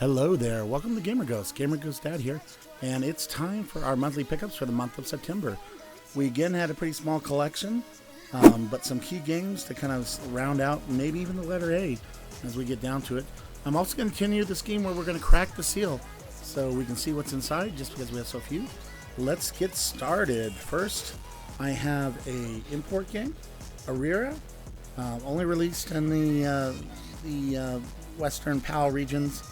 Hello there, welcome to Gamer Ghost Dad here, and it's time for our monthly pickups for the month of September. We again had a pretty small collection, but some key games to kind of round out, maybe even the letter A as we get down to it. I'm also going to continue the scheme where we're going to crack the seal so we can see what's inside just because we have so few. Let's get started. First, I have a import game, Aerea, only released in the Western PAL regions.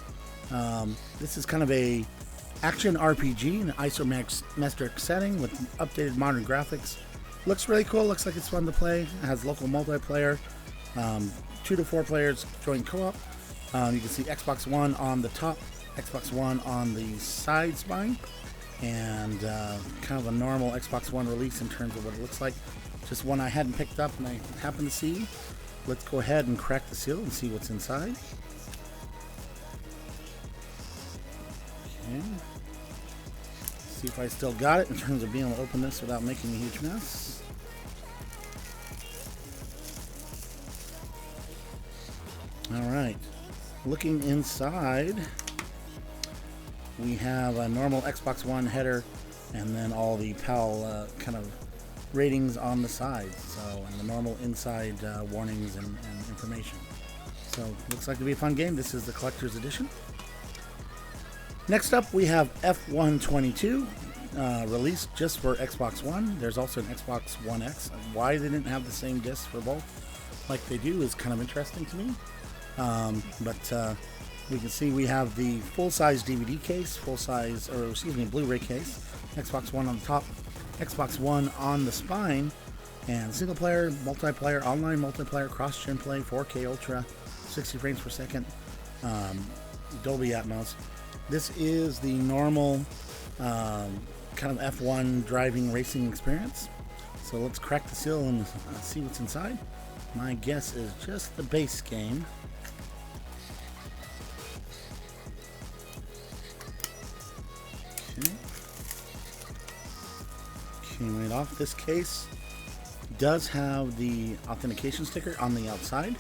This is kind of a action RPG in an isometric setting with updated modern graphics. Looks really cool. Looks like it's fun to play. It has local multiplayer. 2 to 4 players join co-op. You can see Xbox One on the top, Xbox One on the side spine, and kind of a normal Xbox One release in terms of what it looks like. Just one I hadn't picked up and I happened to see. Let's go ahead and crack the seal and see what's inside. Okay. See if I still got it in terms of being able to open this without making a huge mess. Alright, looking inside, we have a normal Xbox One header and then all the PAL kind of ratings on the sides, so, and the normal inside warnings and information. So, looks like to be a fun game. This is the collector's edition. Next up, we have F122, released just for Xbox One. There's also an Xbox One X. Why they didn't have the same disc for both like they do is kind of interesting to me. But we can see we have the full-size DVD case, Blu-ray case, Xbox One on the top, Xbox One on the spine, and single-player, multiplayer, online multiplayer, cross-gen play, 4K Ultra, 60 frames per second, Dolby Atmos. This is the normal kind of F1 driving racing experience. So let's crack the seal and see what's inside. My guess is just the base game. Okay. Came right off. This case does have the authentication sticker on the outside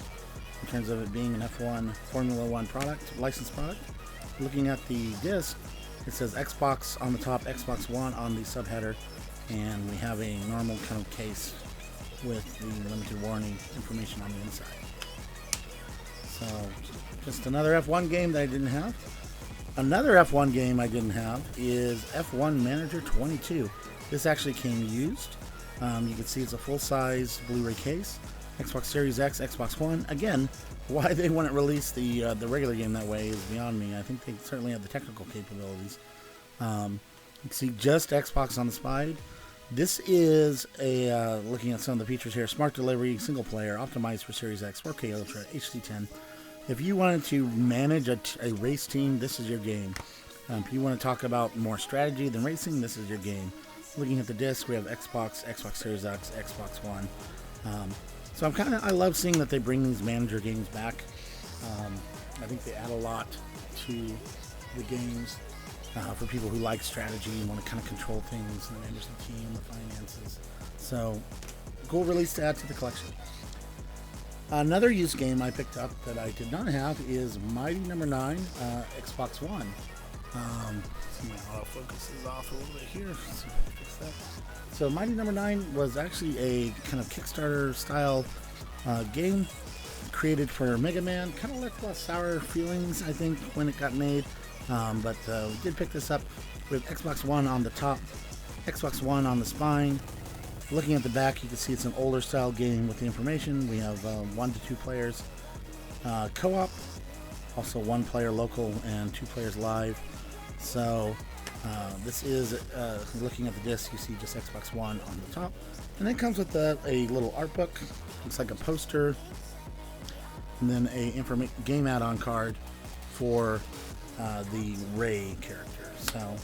in terms of it being an F1 Formula One product, licensed product. Looking at the disc, it says Xbox on the top, Xbox One on the subheader, and we have a normal kind of case with the limited warranty information on the inside. So, just another F1 game that I didn't have. Another F1 game I didn't have is F1 Manager 22. This actually came used. You can see it's a full-size Blu-ray case. Xbox Series X, Xbox One. Again, why they wouldn't release the regular game that way is beyond me. I think they certainly have the technical capabilities. You can see just Xbox on the side. This is a looking at some of the features here: smart delivery, single player, optimized for Series X, 4K Ultra, HD10. If you wanted to manage a race team, this is your game. If you want to talk about more strategy than racing, this is your game. Looking at the disc, we have Xbox, Xbox Series X, Xbox One. So I love seeing that they bring these manager games back. I think they add a lot to the games for people who like strategy and want to kind of control things and manage the team, the finances. So, cool release to add to the collection. Another used game I picked up that I did not have is Mighty Number 9 Xbox One. My autofocus is off a little bit here. So fix that. So Mighty Number 9 was actually a kind of Kickstarter style game created for Mega Man. Kind of left less sour feelings, I think, when it got made. But we did pick this up with Xbox One on the top, Xbox One on the spine. Looking at the back, you can see it's an older style game with the information. We have 1 to 2 players co-op, also 1 player local and 2 players live. So this is, looking at the disc, you see just Xbox One on the top. And it comes with a little art book. Looks like a poster. And then a game add-on card for the Ray character. So,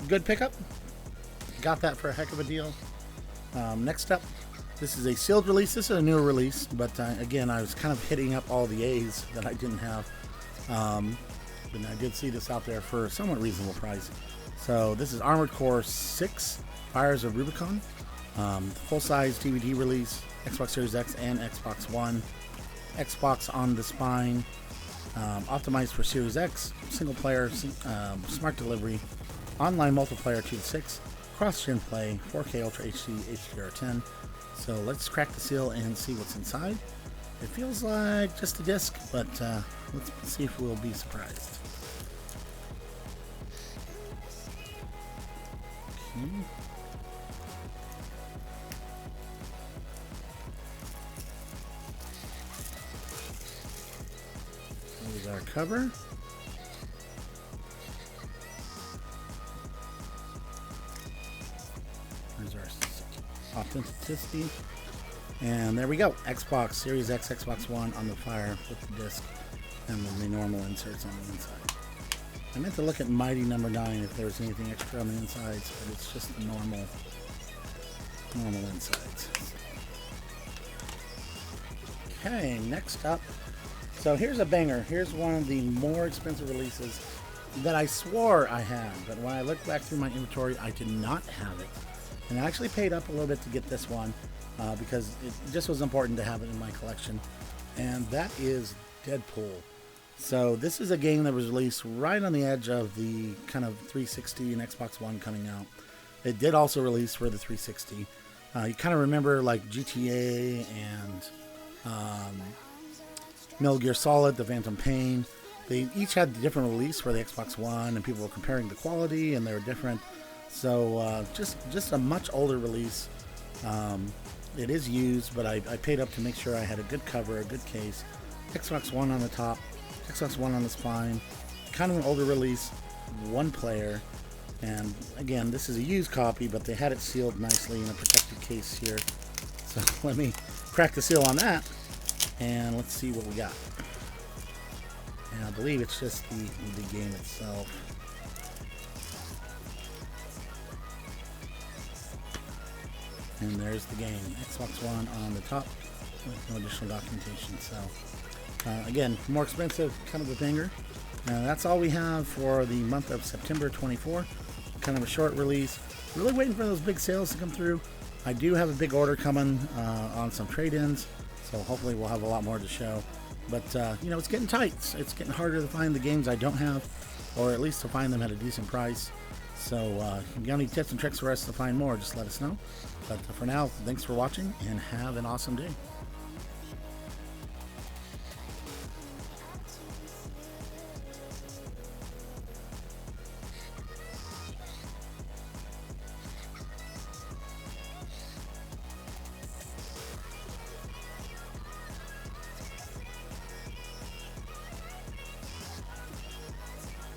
good pickup. Got that for a heck of a deal. Next up, this is a sealed release. This is a newer release, but again, I was kind of hitting up all the A's that I didn't have. And I did see this out there for a somewhat reasonable price. So this is Armored Core 6, Fires of Rubicon. Full-size DVD release, Xbox Series X and Xbox One. Xbox on the spine. Optimized for Series X, single player, smart delivery, online multiplayer 2 to 6, cross-gen play, 4K Ultra HD, HDR10. So let's crack the seal and see what's inside. It feels like just a disc, but let's see if we'll be surprised. Okay. Here's our cover. Here's our authenticity. And there we go. Xbox Series X, Xbox One on the fire with the disc and the normal inserts on the inside. I meant to look at Mighty number 9 if there was anything extra on the insides, but it's just the normal insides. Okay, next up. So here's a banger. Here's one of the more expensive releases that I swore I had, but when I looked back through my inventory, I did not have it. And I actually paid up a little bit to get this one because it just was important to have it in my collection. And that is Deadpool. So this is a game that was released right on the edge of the kind of 360 and Xbox One coming out. It did also release for the 360. You kind of remember like GTA and Metal Gear Solid, The Phantom Pain. They each had a different release for the Xbox One, and people were comparing the quality, and they were different. So just a much older release. It is used, but I paid up to make sure I had a good cover, a good case. Xbox One on the top, Xbox One on the spine. Kind of an older release, one player. And again, this is a used copy, but they had it sealed nicely in a protected case here. So let me crack the seal on that, and let's see what we got. And I believe it's just the game itself. And there's the game, Xbox One on the top with no additional documentation. So again, more expensive, kind of a banger. That's all we have for the month of September 24. Kind of a short release. Really waiting for those big sales to come through. I do have a big order coming on some trade-ins, so hopefully we'll have a lot more to show. But you know, it's getting tight. It's getting harder to find the games I don't have, or at least to find them at a decent price. So if you got any tips and tricks for us to find more, just let us know. But for now, thanks for watching and have an awesome day.